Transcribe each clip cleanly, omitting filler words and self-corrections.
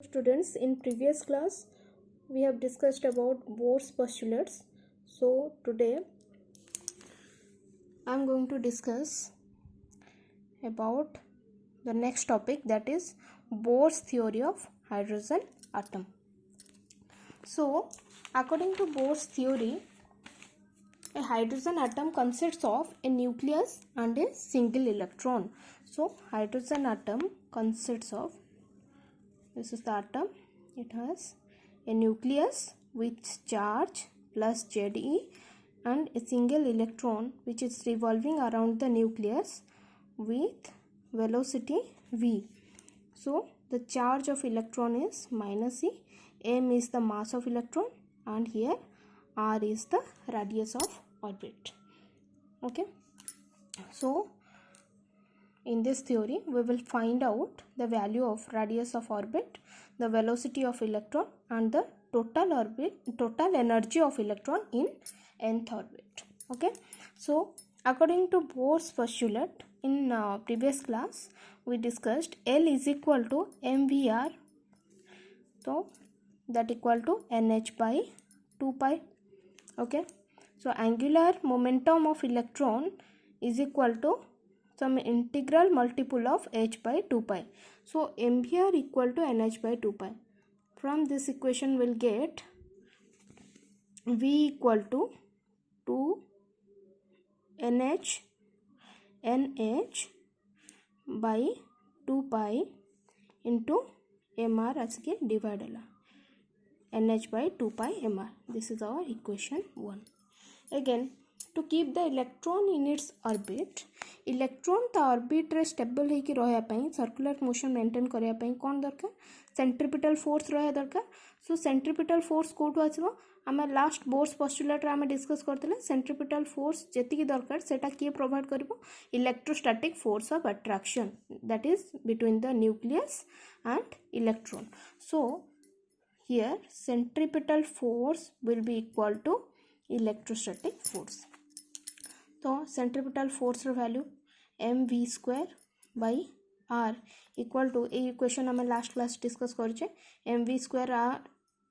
Students, in previous class we have discussed about Bohr's postulates. So today I am going to discuss about the next topic, that is Bohr's theory of hydrogen atom. So according to Bohr's theory, a hydrogen atom consists of a nucleus and a single electron. So hydrogen atom consists of, this is the atom, it has a nucleus with charge plus Ze and a single electron which is revolving around the nucleus with velocity v. So the charge of electron is minus e, m is the mass of electron, and here r is the radius of orbit. Okay, so in this theory we will find out the value of radius of orbit, the velocity of electron, and the total energy of electron in nth orbit. Okay, so according to Bohr's postulate, in previous class we discussed L is equal to mvr, so that equal to nh by 2 pi. Okay, so angular momentum of electron is equal to some integral multiple of h by 2 pi. So mvr equal to nh by 2 pi. From this equation we'll get v equal to 2 nh by 2 pi into mr aske divide ala nh by 2 pi mr. This is our equation 1. Again, to keep the electron in its orbit, electron ता orbit रे stable होइकी रहया पई, circular motion maintain करया पई कोन दरकार, centripetal force रहया दरकार. सो centripetal force कोठो आछबो, आमे लास्ट बोर्स पोस्टुलेट रे आमे डिस्कस करथिले. सेंट्रीपिटल फोर्स जेतिकी दरकार सेटा किए प्रोवाइड करबो, electrostatic force of attraction, that is between the nucleus and electron. So here centripetal force will be equal to electrostatic force. तो सेंट्रीपिटल फोर्स रो value mv square by r equal to, ए equation आम last class discuss करछे, mv square r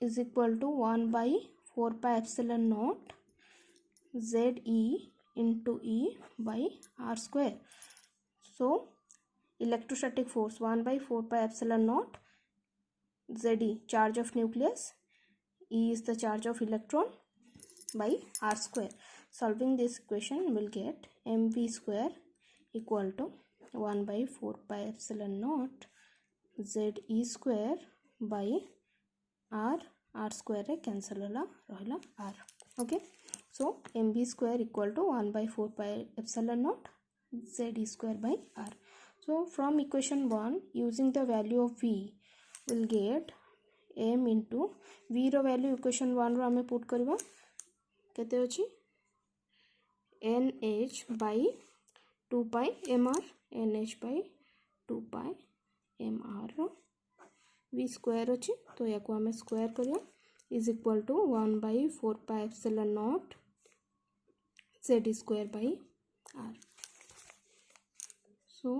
is equal to 1 by 4 pi epsilon nought ze into e by r square. So electrostatic force 1 by 4 pi epsilon nought ze, charge of nucleus, e is the charge of electron, by r square. Solving this equation will get mv square equal to 1 by 4 pi epsilon naught ze square by r square रे cancel होला रहला r. Okay, so mv square equal to 1 by 4 pi epsilon naught ze square by r. So from equation 1, using the value of v, will get m into v row value equation 1 रो हमें put करबा केते अछि nh by 2 pi mr, nh by 2 pi mr v square अछि, तो या को हमें square करिया is equal to 1 by 4 pi epsilon naught z square by r. So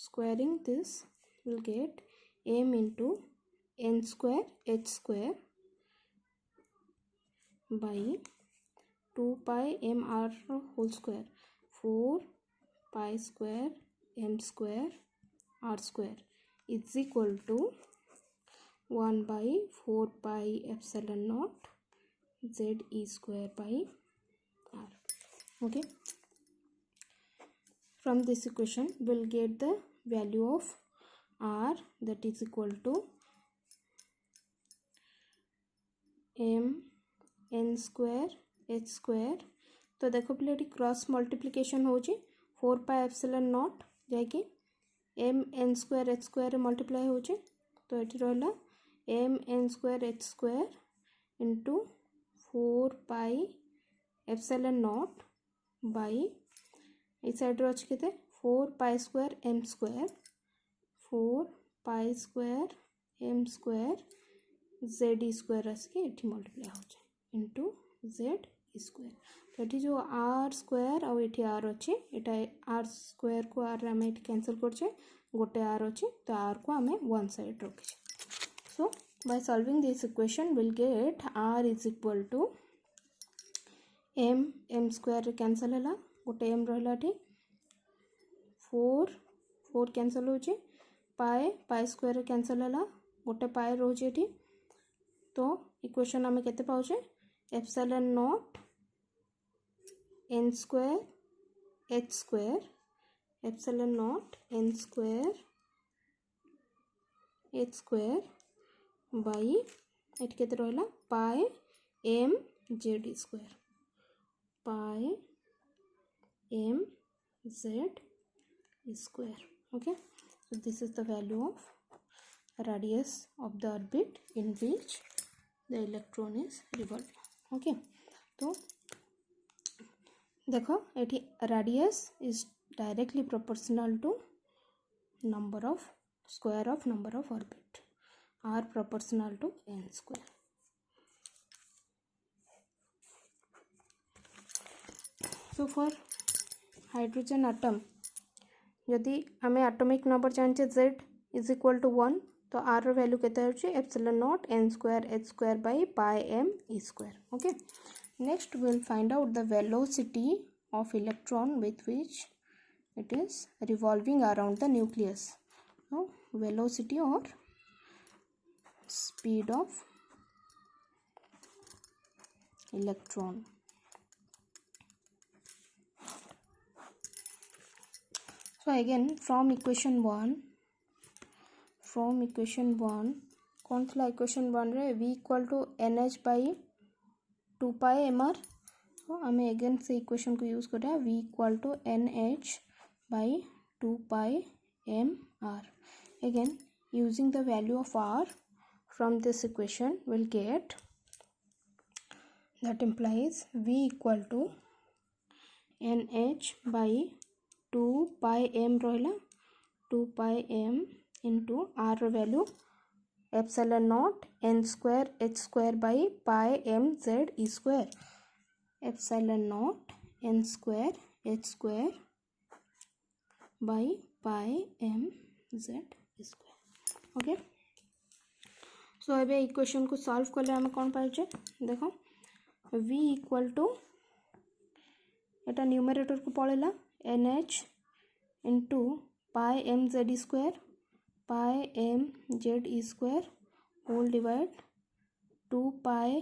squaring this will get m into n square h square by 2 pi mr whole square, 4 pi square m square r square is equal to 1 by 4 pi epsilon naught ze square by r. Okay, from this equation we'll get the value of r, that is equal to m n square h square. तो देखो पिले cross multiplication होची 4 pi epsilon nought जाके m n square h square multiply होची, तो एठी रहला m n square h square into 4 pi epsilon nought by ए साइड रो अछि केते 4 pi square m square, 4 pi square m square z square आसके एठी मल्टीप्लाई होची इनटू z स्क्वायर. तो ये जो आर स्क्वायर आउ ये आर अच्छे, ये आर स्क्वायर को आर आम कैंसल कर गोटे आर अच्छे, तो आर को आम वन साइड रखी. So by solving this equation we'll get r is equal to m square cancel है गोटे m रहा 4 कैंसल हो पाए स्क्वायर कैंसल है गोटे पाए रोचे तो इक्वेशन आम के पाचे epsilon naught n square h square epsilon naught n square h square by eight के रहा pi m z square pi m z square. Okay, so this is the value of radius of the orbit in which the electron is revolving. Okay, तो देखो एठी radius is directly proportional to number of square of number of orbit, r proportional to n square. So for hydrogen atom यदि आम atomic number जाने z is equal to 1 तो r रो value केते होची epsilon naught n square h square by pi m e square. Okay, next we will find out the velocity of electron with which it is revolving around the nucleus. so velocity और speed of electron. So again from equation 1 कौन था equation 1 रे v equal to nh by 2 pi mr. तो आम again से equation को use करें v equal to nh by 2 pi mr. Again using the value of r from this equation will get that implies v equal to nh by 2 pi m रहा 2 pi m into r value epsilon naught n square h square by pi m z e square epsilon naught n square h square by pi m z e square. Okay, so एबे equation को solve कले आम कौन पाइचे देखो v equal to एटा numerator को पड़ेला nh into pi m z square pi m z e square whole divide 2 pi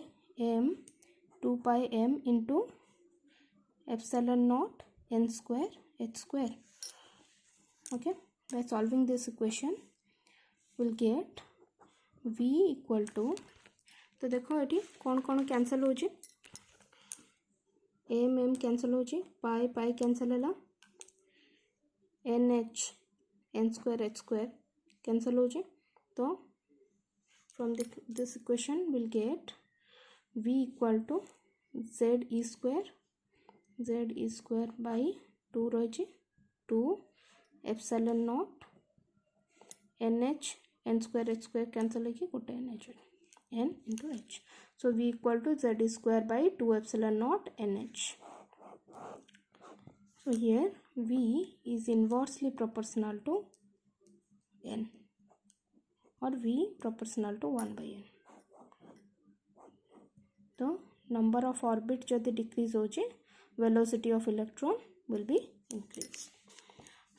m into epsilon naught n square h square. Okay, by solving this equation will get v equal to तो देखो ये कौन कौन cancel हो m cancel हो pi cancel है nh n square h square cancel हो तो from this equation will get v equal to z e square by 2 रही 2 epsilon naught nh n square h square cancel हो गोटे nh n into h. so v equal to z e square by 2 epsilon naught nh. So here v is inversely proportional to n or v proportional to 1 by n. तो number of orbit जदि decrease होचे velocity of electron will be increased.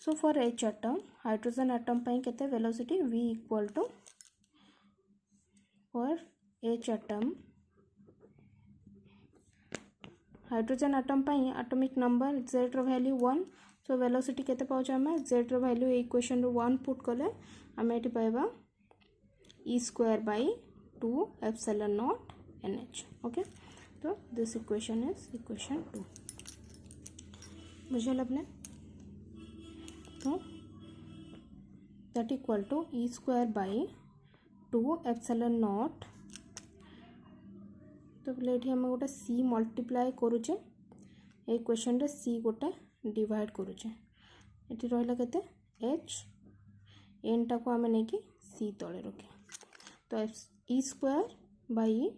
So for H atom hydrogen atom पाई केते velocity v equal to for H atom hydrogen atom पाई atomic number z रो value 1. So velocity केते पाउछ हम z रो वैल्यू इक्वेशन रो 1 पुट कले हम एटी पाइबा e square by 2 epsilon naught nh. Okay, तो दिस इक्वेशन इज इक्वेशन 2. बुझल अपने तो that equal to e square by 2 epsilon naught. तो बोले ये आम गोटे सी मल्टीप्लाए करुचे ए क्वेश्चन रे सी गोटे डिवाइड करुचे ये रहा के एच एन टा को आम नहीं सी तले रखे तो e square by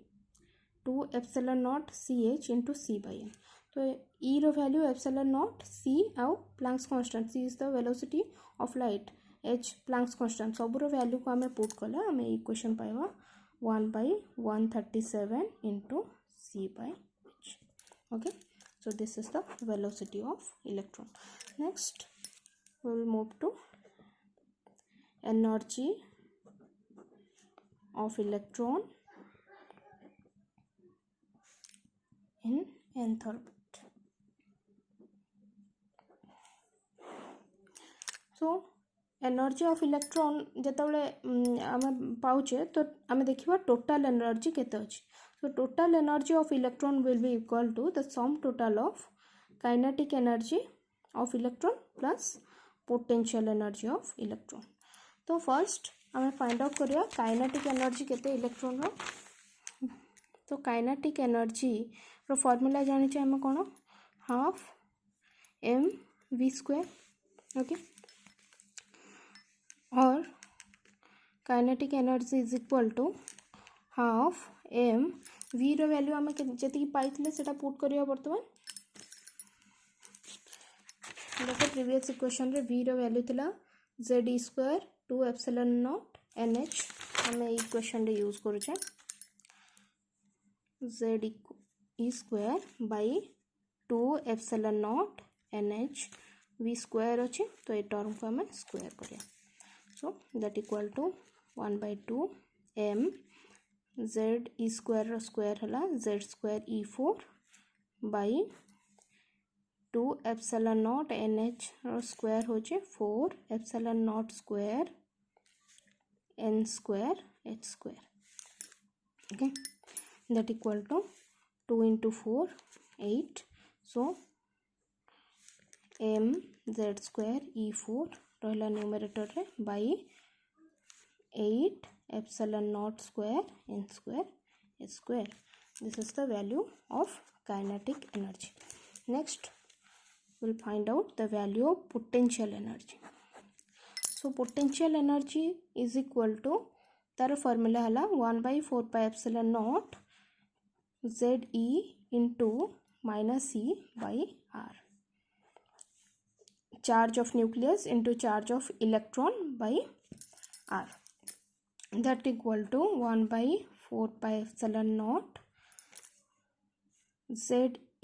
2 epsilon naught c h into c by n. तो ई रो वैल्यू एप्सिलॉन नॉट सी आउ Planck's constant c is the velocity of light h Planck's constant सबूर वैल्यू को आम पुट कले आम इक्वेशन पाइबा 1/137 into c by h. Okay, so this is the velocity of electron. Next we will move to energy of electron in nth orbit. So energy of electron जिते आम पाचे तो आम देखा टोटल एनर्जी केते अछि. So total energy of electron will be equal to the sum total of kinetic energy of electron plus potential energy of electron. तो first आम फाइंड आउट करिया काइनेटिक एनर्जी केते इलेक्ट्रॉन रो. तो काइनेटिक एनर्जी रो formula जानि आम कोन half m v square. Okay, और kinetic energy is equal to half m v रो वैल्यू आम जी पाई से पुट करिया. बर्तमान देखो प्रीवियस इक्वेशन रे वी रो वैल्यू थिला z square 2 epsilon naught n h. आम इक्वेशन रे यूज करूचे z square by 2 epsilon naught n H we square अच्छे. तो ये टर्म को आम स्क्वायर करिया. So that equal to 1/2 m z square square है z square e4 by 2 epsilon naught n H square हो 4 epsilon naught square n square h square. Okay, that equal to 2 into 4 8. So m z square e4 रहा numerator रे by 8 epsilon naught square n square h square. This is the value of kinetic energy. Next will find out the value of potential energy. So potential energy is equal to तार formula है 1/4 pi epsilon naught Z E into minus C by R. Charge of nucleus into charge of electron by r, that equal to 1/4 pi epsilon naught z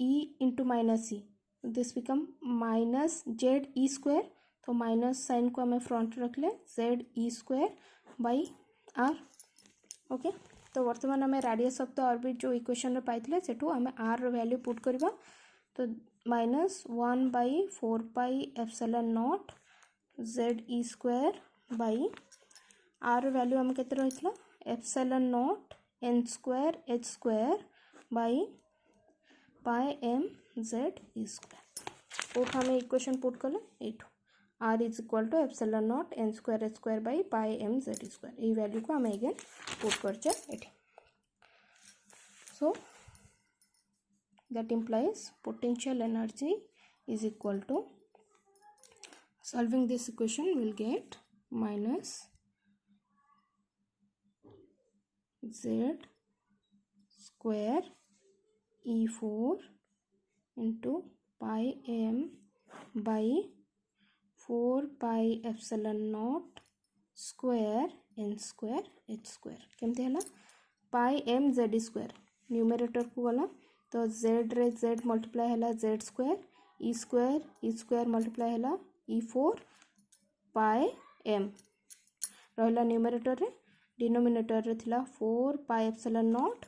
e into minus e. This become minus z e square. तो minus sign को हमें front रख ले z e square by r. Okay, तो वर्तमान आम radius of the orbit जो equation रे पाइथिले सेठू आम r रो वैल्यू पुट करबा. तो minus 1/4 pi epsilon naught Z e square by r value आम केते रहितला epsilon naught n square h square by pi m z e square. कोठ आम इक्वेशन पुट कले एठू r is equal to epsilon naught n square h square by pi m z e square. ये value को आम again put करछे एठी. सो that implies potential energy is equal to, solving this equation will get minus z square e4 into pi m by 4 pi epsilon naught square n square h square. केमती है pi m Z square numerator को गला तो z रे z multiply है z square multiply है e4 pi m रहा numerator रे. डिनोमिनेटर रे थिला 4 पाई एप्सिलॉन नॉट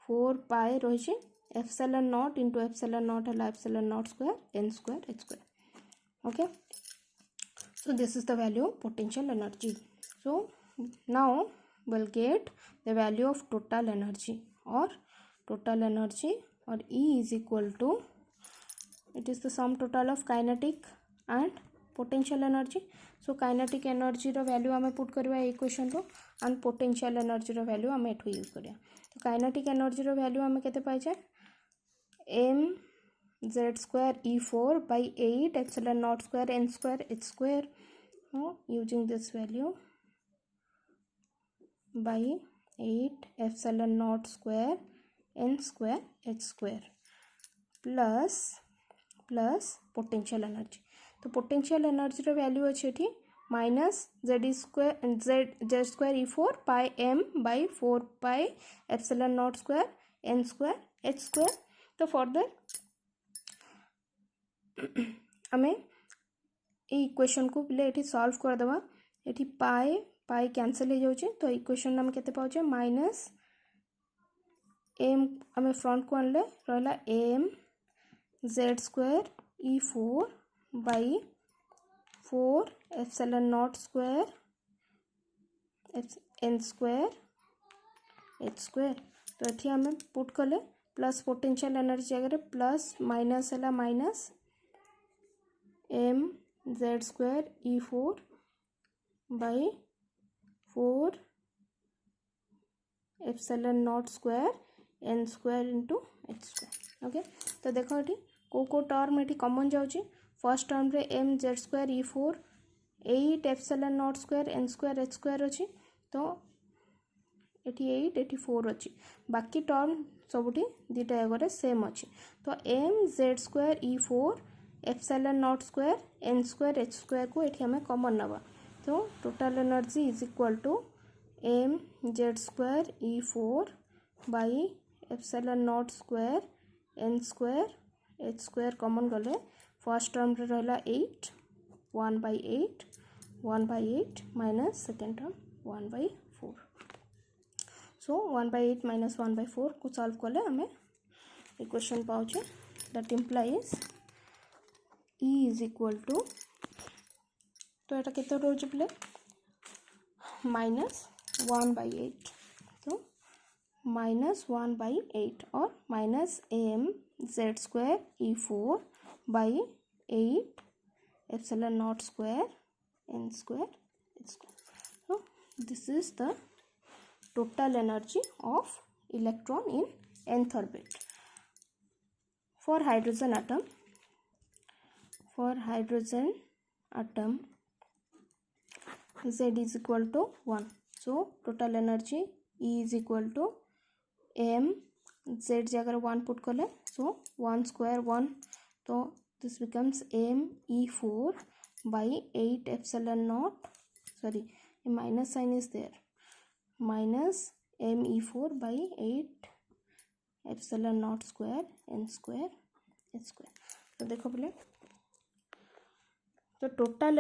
4 पाई रही epsilon naught into epsilon naught है epsilon naught square n square h square. Okay, so this is the value of potential energy. So now will get the value of total energy. और total energy और E is equal to, it is the sum total of kinetic and potential energy. So kinetic energy रो value आम put करवा equation रो and potential energy रो value आम एठू use करिया. तो kinetic energy रो वैल्यू आम केते पाइछे m z square e4 by 8 epsilon naught square n square h square. Using this value by 8 epsilon naught square n square h square plus potential energy. तो potential energy रो value अच्छे थी minus Z square E4 pi m by 4 pi epsilon naught square n square h square. तो further आम equation को बोले ये solve करदे ये पाई पाई कैंसल हो जाऊे। तो इक्वेशन आम के पाचे माइनस एम आम फ्रंट को आनले रहा m Z square E4 by 4 epsilon naught square n square h square. तो ये आम पुट कले प्लस पोटेंशियल एनर्जी जगह प्लस माइनस है minus m Z square E4 by 4 epsilon naught square n square into h square. Okay तो देख ये को टर्म ये कॉमन जाऊँगी। फर्स्ट टर्म रे m Z square E4 8 epsilon naught square n square h square अच्छी। तो ये 8 ये 4 अच्छी बाकी टर्म सबुठी दुटा जगह सेम अच्छी। तो m Z square E4 epsilon naught square n square h square को ये आम कॉमन नवा। तो total energy is equal to m Z square E4 by epsilon naught square n square h square common गले first term रे रहा 8 1/8 minus second term 1/4। So 1/8 minus 1/4 को solve कले आम इक्वेशन पाचे that implies E is equal to तो यहाँ केते रोचे बोले माइनस 1/8। तो माइनस 1/8 और minus m Z square E4 by 8 epsilon naught square n square h square. So this is the total energy of electron in nth orbit. For hydrogen atom Z is equal to 1. So total energy E is equal to m z जगह 1 put कले so 1 square 1। तो this becomes m E4 by 8 epsilon naught, sorry minus sign is there, minus m E4 by 8 epsilon naught square n square h square। तो देखो बोले तो total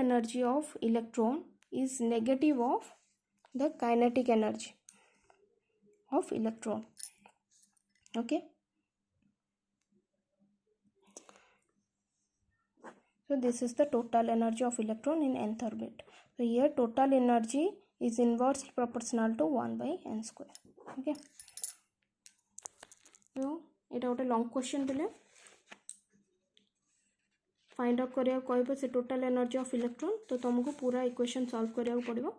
energy of electron is negative of the kinetic energy of electron। Okay, so this is the total energy of electron in nth orbit। So here total energy is inversely proportional to 1/n square। Okay, so এটা ଗୋଟେ long question देले find out करिया कहबो से total energy of electron. तो तुमको पूरा equation solve करिया पड़िबो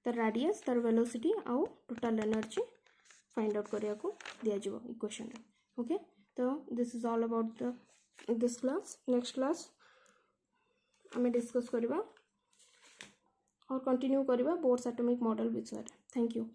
तर रेडियस तर वेलोसिटी आउ टोटल एनर्जी फाइंड आउट करिया को दिया जिवो इक्वेशन रे। ओके, तो this is all about this class. Next class आम डिस्कस करवा और कंटिन्यू करवा बोर्स एटॉमिक मॉडल विषय। Thank you.